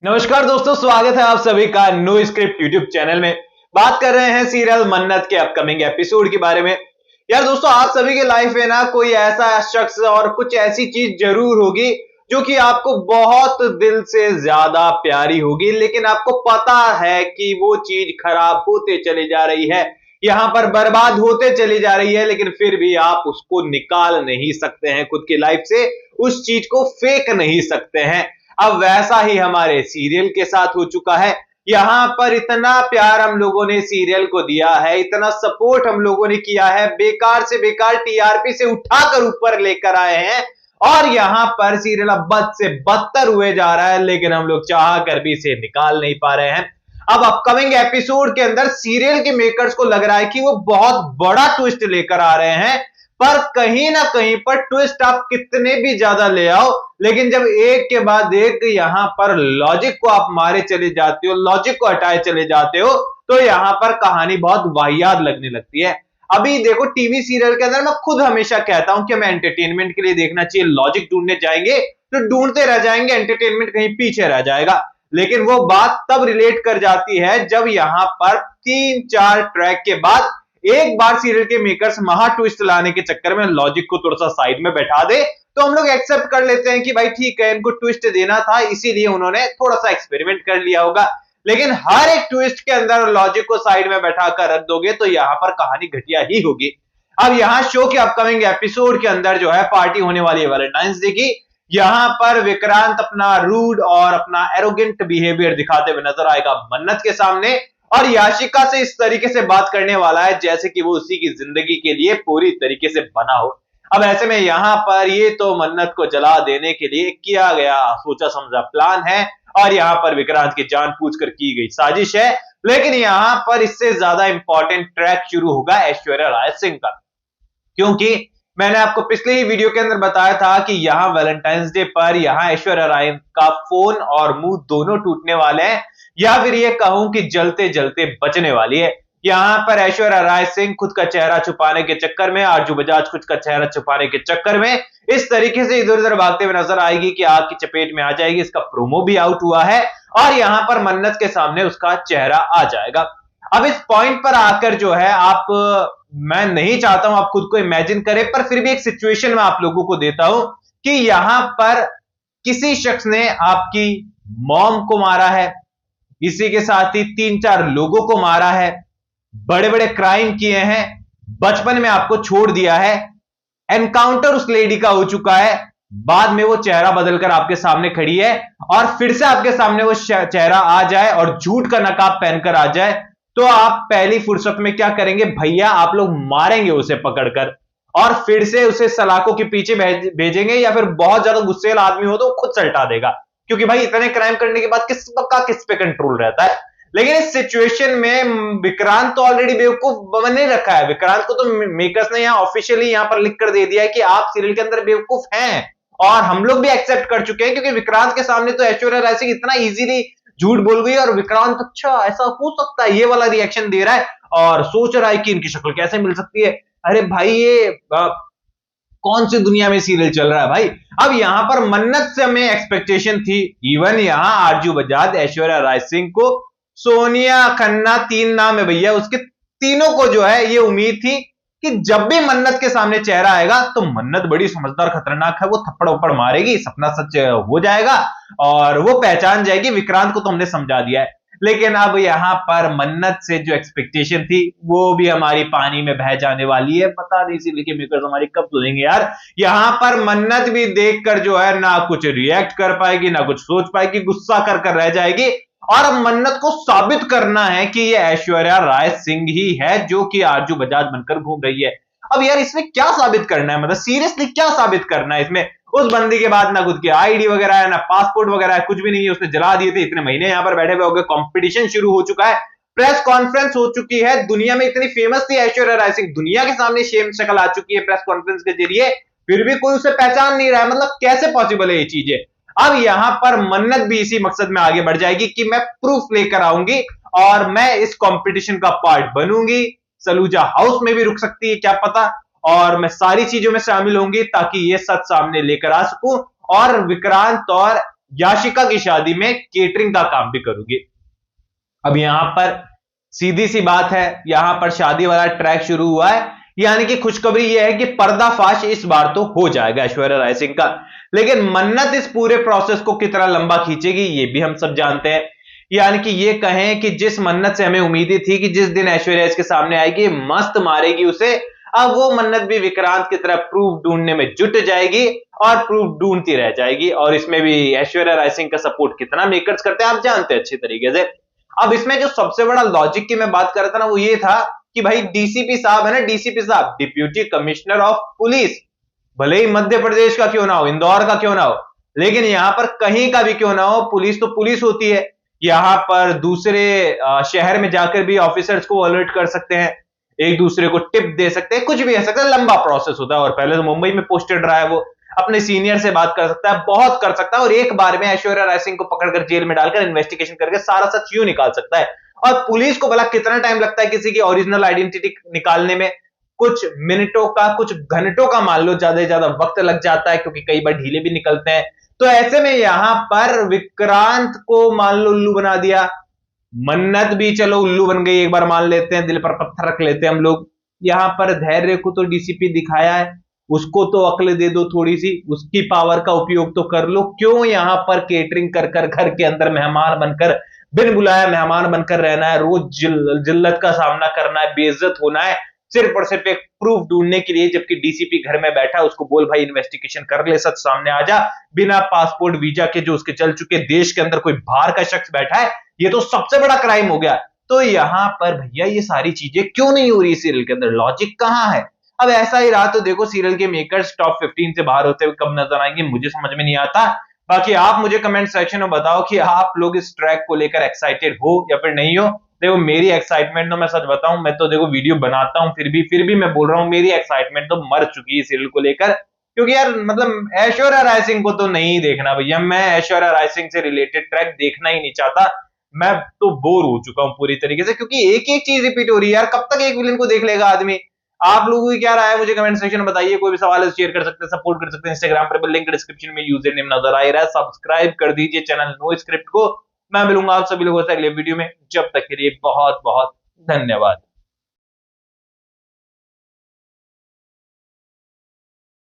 नमस्कार दोस्तों, स्वागत है आप सभी का नो स्क्रिप्ट यूट्यूब चैनल में। बात कर रहे हैं सीरियल मन्नत के अपकमिंग एपिसोड के बारे में। यार दोस्तों, आप सभी के लाइफ में ना कोई ऐसा शख्स और कुछ ऐसी चीज जरूर होगी जो कि आपको बहुत दिल से ज्यादा प्यारी होगी, लेकिन आपको पता है कि वो चीज खराब होते चली जा रही है, यहाँ पर बर्बाद होते चली जा रही है, लेकिन फिर भी आप उसको निकाल नहीं सकते हैं खुद की लाइफ से, उस चीज को फेंक नहीं सकते हैं। अब वैसा ही हमारे सीरियल के साथ हो चुका है। यहाँ पर इतना प्यार हम लोगों ने सीरियल को दिया है, इतना सपोर्ट हम लोगों ने किया है, बेकार से बेकार टीआरपी से उठाकर ऊपर लेकर आए हैं, और यहाँ पर सीरियल अब बद से बदतर हुए जा रहा है, लेकिन हम लोग चाह कर भी इसे निकाल नहीं पा रहे हैं। अब अपकमिंग एपिसोड के अंदर सीरियल के मेकर्स को लग रहा है कि वो बहुत बड़ा ट्विस्ट लेकर आ रहे हैं, पर कहीं ना कहीं पर ट्विस्ट आप कितने भी ज्यादा ले आओ, लेकिन जब एक के बाद एक यहां पर लॉजिक को आप मारे चले जाते हो, लॉजिक को हटाए चले जाते हो, तो यहां पर कहानी बहुत वाहियात लगने लगती है। अभी देखो, टीवी सीरियल के अंदर मैं खुद हमेशा कहता हूं कि हमें एंटरटेनमेंट के लिए देखना चाहिए, लॉजिक ढूंढने जाएंगे तो ढूंढते रह जाएंगे, एंटरटेनमेंट कहीं पीछे रह जाएगा। लेकिन वो बात तब रिलेट कर जाती है जब यहां पर 3-4 ट्रैक के बाद एक बार सीरियल के मेकर्स महा ट्विस्ट लाने के चक्कर में लॉजिक को थोड़ा सा साइड में बैठा दे, तो हम लोग एक्सेप्ट कर लेते हैं कि भाई ठीक है, इनको ट्विस्ट देना था, इसीलिए उन्होंने थोड़ा सा एक्सपेरिमेंट कर लिया होगा। लेकिन हर एक ट्विस्ट के अंदर लॉजिक को साइड में बैठा कर रख दोगे तो यहां पर कहानी घटिया ही होगी। अब यहां शो के अपकमिंग एपिसोड के अंदर जो है पार्टी होने वाली है वैलेंटाइंस डे की। यहां पर विक्रांत अपना रूड और अपना एरोगेंट बिहेवियर दिखाते हुए नजर आएगा मन्नत के सामने, और याशिका से इस तरीके से बात करने वाला है जैसे कि वो उसी की जिंदगी के लिए पूरी तरीके से बना हो। अब ऐसे में यहां पर ये तो मन्नत को जला देने के लिए किया गया सोचा समझा प्लान है, और यहां पर विक्रांत की जान पूछकर की गई साजिश है। लेकिन यहां पर इससे ज्यादा इंपॉर्टेंट ट्रैक शुरू होगा ऐश्वर्या राय सिंह का, क्योंकि मैंने आपको पिछले ही वीडियो के अंदर बताया था कि यहां वैलेंटाइंस डे पर यहां ऐश्वर्या राय का फोन और मुंह दोनों टूटने वाले हैं, या फिर ये कहूं कि जलते जलते बचने वाली है। यहां पर ऐश्वर्या राय सिंह खुद का चेहरा छुपाने के चक्कर में, आरजू बजाज खुद का चेहरा छुपाने के चक्कर में इस तरीके से इधर उधर भागते हुए नजर आएगी कि आग की चपेट में आ जाएगी। इसका प्रोमो भी आउट हुआ है, और यहां पर मन्नत के सामने उसका चेहरा आ जाएगा। अब इस पॉइंट पर आकर जो है मैं नहीं चाहता हूं आप खुद को इमेजिन करें, पर फिर भी एक सिचुएशन में आप लोगों को देता हूं कि यहां पर किसी शख्स ने आपकी मॉम को मारा है, इसी के साथ ही 3-4 लोगों को मारा है, बड़े बड़े क्राइम किए हैं, बचपन में आपको छोड़ दिया है, एनकाउंटर उस लेडी का हो चुका है, बाद में वो चेहरा बदलकर आपके सामने खड़ी है, और फिर से आपके सामने वो चेहरा आ जाए और झूठ का नकाब पहनकर आ जाए, तो आप पहली फुर्सत में क्या करेंगे भैया? आप लोग मारेंगे उसे पकड़कर, और फिर से उसे सलाखों के पीछे भेजेंगे, या फिर बहुत ज्यादा गुस्से वाला आदमी हो तो खुद सल्टा देगा, क्योंकि भाई इतने क्राइम करने के बाद किस पे कंट्रोल रहता है। लेकिन इस सिचुएशन में विक्रांत तो ऑलरेडी बेवकूफ बने रखा है। विक्रांत को तो मेकर्स ने यहां ऑफिशियली यहां पर लिख कर दे दिया है कि आप सीरियल के अंदर बेवकूफ हैं, और हम लोग भी एक्सेप्ट कर चुके हैं, क्योंकि विक्रांत के सामने तो ऐश्वर्या राय सिंह इतना इजीली झूठ बोल गई, और विक्रांत अच्छा ऐसा हो सकता है ये वाला रिएक्शन दे रहा है, और सोच रहा है कि इनकी शक्ल कैसे मिल सकती है। अरे भाई, ये कौन सी दुनिया में सीरियल चल रहा है भाई? अब यहां पर मन्नत से हमें एक्सपेक्टेशन थी, इवन यहां आरजू बजाज, ऐश्वर्या राय सिंह को, सोनिया खन्ना, 3 नाम है भैया उसके, तीनों को जो है ये उम्मीद थी कि जब भी मन्नत के सामने चेहरा आएगा तो मन्नत बड़ी समझदार खतरनाक है, वो थप्पड़ उप्पड़ मारेगी, सपना सच हो जाएगा और वो पहचान जाएगी विक्रांत को, तो हमने समझा दिया है। लेकिन अब यहां पर मन्नत से जो एक्सपेक्टेशन थी वो भी हमारी पानी में बह जाने वाली है। पता नहीं इसीलिए कि मेकर्स हमारी कब सुनेंगे यार। यहां पर मन्नत भी देखकर जो है ना कुछ रिएक्ट कर पाएगी, ना कुछ सोच पाएगी, गुस्सा कर कर रह जाएगी, और अब मन्नत को साबित करना है कि ये ऐश्वर्या राय सिंह ही है जो कि आरजू बजाज बनकर घूम रही है। अब यार इसमें क्या साबित करना है, मतलब सीरियसली क्या साबित करना है इसमें? उस बंदी के बाद ना खुद की आईडी वगैरह है, ना पासपोर्ट वगैरह है, कुछ भी नहीं है, उसने जला दिए थे, इतने महीने यहां पर बैठे हुए हो गए, कंपटीशन शुरू हो चुका है, प्रेस कॉन्फ्रेंस हो चुकी है, दुनिया में इतनी फेमस थी ऐश्वर्या राय सिंह, दुनिया के सामने शेम शक्ल आ चुकी है प्रेस कॉन्फ्रेंस के जरिए, फिर भी कोई उसे पहचान नहीं रहा है। मतलब कैसे पॉसिबल है ये चीजें? अब यहां पर मन्नत भी इसी मकसद में आगे बढ़ जाएगी कि मैं प्रूफ लेकर आऊंगी और मैं इस कंपटीशन का पार्ट बनूंगी, सलूजा हाउस में भी रुक सकती है क्या पता, और मैं सारी चीजों में शामिल होंगी ताकि ये सच सामने लेकर आ सकूं और विक्रांत और याशिका की शादी में केटरिंग का काम भी करूंगी। अब यहां पर सीधी सी बात है, यहां पर शादी वाला ट्रैक शुरू हुआ है, यानी कि खुशखबरी यह है कि पर्दाफाश इस बार तो हो जाएगा ऐश्वर्या राय सिंह का। लेकिन मन्नत इस पूरे प्रोसेस को कितना लंबा खींचेगी ये भी हम सब जानते हैं। यानी कि ये कहें कि जिस मन्नत से हमें उम्मीदें थी कि जिस दिन ऐश्वर्या इसके सामने आएगी मस्त मारेगी उसे, अब वो मन्नत भी विक्रांत की तरह प्रूफ ढूंढने में जुट जाएगी और प्रूफ ढूंढती रह जाएगी। और इसमें भी ऐश्वर्या राय सिंह का सपोर्ट कितना मेकर्स करते हैं आप जानते हैं अच्छी तरीके से। अब इसमें जो सबसे बड़ा लॉजिक की मैं बात कर रहा था ना, वो ये था कि भाई डीसीपी साहब है ना, डीसीपी साहब डिप्यूटी कमिश्नर ऑफ पुलिस, भले ही मध्य प्रदेश का क्यों ना हो, इंदौर का क्यों ना हो, लेकिन यहां पर कहीं का भी क्यों ना हो, पुलिस तो पुलिस होती है। यहां पर दूसरे शहर में जाकर भी ऑफिसर्स को अलर्ट कर सकते हैं, एक दूसरे को टिप दे सकते हैं, कुछ भी हो सकता है, लंबा प्रोसेस होता है। और पहले तो मुंबई में पोस्टेड रहा है, वो अपने सीनियर से बात कर सकता है, बहुत कर सकता है, और एक बार में ऐश्वर्या राय सिंह को पकड़कर जेल में डालकर इन्वेस्टिगेशन करके सारा सच यूं निकाल सकता है। और पुलिस को भला कितना टाइम लगता है किसी की ओरिजिनल आइडेंटिटी निकालने में? कुछ मिनटों का, कुछ घंटों का मान लो, ज्यादा से ज्यादा वक्त लग जाता है, क्योंकि कई बार ढीले भी निकलते हैं। तो ऐसे में यहां पर विक्रांत को मान लो उल्लू बना दिया, मन्नत भी चलो उल्लू बन गई, एक बार मान लेते हैं, दिल पर पत्थर रख लेते हैं हम लोग। यहां पर धैर्य को तो डीसीपी दिखाया है, उसको तो अक्ल दे दो थोड़ी सी, उसकी पावर का उपयोग तो कर लो। क्यों यहां पर केटरिंग कर कर घर के अंदर मेहमान बनकर, बिन बुलाया मेहमान बनकर रहना है, रोज जिल्लत का सामना करना है, बेइज्जत होना है, सिर्फ और सिर्फ एक प्रूफ ढूंढने के लिए, जबकि डीसीपी घर में बैठा है, उसको बोल भाई इन्वेस्टिगेशन कर ले, सच सामने आ जा। बिना पासपोर्ट वीजा के जो उसके चल चुके देश के अंदर कोई बाहर का शख्स बैठा है, ये तो सबसे बड़ा क्राइम हो गया। तो यहां पर भैया ये सारी चीजें क्यों नहीं हो रही सीरियल के अंदर, लॉजिक कहां है? अब ऐसा ही रहा तो देखो सीरियल के मेकर्स टॉप 15 से बाहर होते हुए कब नजर आएंगे, मुझे समझ में नहीं आता। बाकी आप मुझे कमेंट सेक्शन में बताओ कि आप लोग इस ट्रैक को लेकर एक्साइटेड हो या फिर नहीं हो। देखो मेरी एक्साइटमेंट तो, मैं सच बताऊं, मैं तो देखो वीडियो बनाता हूं, फिर भी मैं बोल रहा हूं मेरी एक्साइटमेंट तो मर चुकी है सीरियल को लेकर। क्योंकि यार मतलब ऐश्वर्या राय सिंह को तो नहीं देखना भैया, मैं ऐश्वर्या राय सिंह से रिलेटेड ट्रैक देखना ही नहीं चाहता। मैं तो बोर हो चुका हूं पूरी तरीके से, क्योंकि एक एक चीज रिपीट हो रही है यार, कब तक एक विलेन को देख लेगा आदमी। आप लोगों की क्या राय है मुझे कमेंट सेक्शन में बताइए, कोई भी सवाल है शेयर कर सकते हैं, सपोर्ट कर सकते हैं इंस्टाग्राम पर, लिंक डिस्क्रिप्शन में यूजर नेम नजर आ रहा है, सब्सक्राइब कर दीजिए चैनल नो स्क्रिप्ट को। मैं मिलूंगा आप सभी लोगों से अगले वीडियो में, जब तक के लिए बहुत बहुत धन्यवाद।